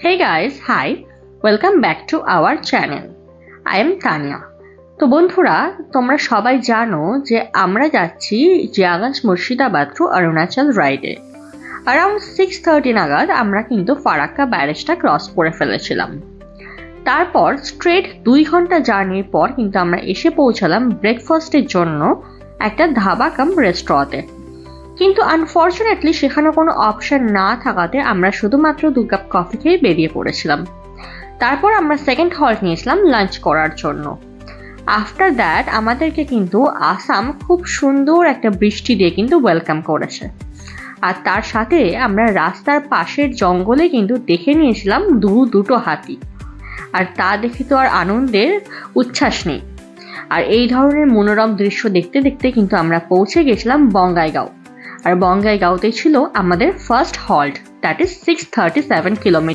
Hey guys, hi. Welcome back to our channel. I am Tanya. তো বন্ধুরা, তোমরা সবাই জানো যে আমরা যাচ্ছি জিয়াগঞ্জ মুর্শিদাবাদ টু অরুণাচল রাইডে। অ্যারাউন্ড 6:30 নাগাদ আমরা কিন্তু ফারাক্কা ব্যারেজটা ক্রস করে ফেলেছিলাম। তারপর স্ট্রেট 2 ঘন্টা জার্নির পর কিন্তু আমরা এসে পৌঁছালাম ব্রেকফাস্টের জন্য একটা ধাবা কাম রেস্টুরেন্টে। কিন্তু আনফর্চুনেটলি সেখানে কোনো অপশন না থাকাতে আমরা শুধুমাত্র 2 কাপ কফি খেয়ে বেরিয়ে পড়েছিলাম। তারপর আমরা সেকেন্ড হল্ট নিয়েছিলাম লাঞ্চ করার জন্য। আফটার দ্যাট আমাদেরকে কিন্তু আসাম খুব সুন্দর একটা বৃষ্টি দিয়ে কিন্তু ওয়েলকাম করেছে। আর তার সাথে আমরা রাস্তার পাশের জঙ্গলে কিন্তু দেখে নিয়েছিলাম দুটো হাতি। আর তা দেখে তো আর আনন্দের উচ্ছ্বাস নেই। আর এই ধরনের মনোরম দৃশ্য দেখতে দেখতে কিন্তু আমরা পৌঁছে গেছিলাম বঙ্গাইগাঁও। আর বঙ্গাইগাঁওতেই ছিল আমাদের first halt, that is 637 kilometre.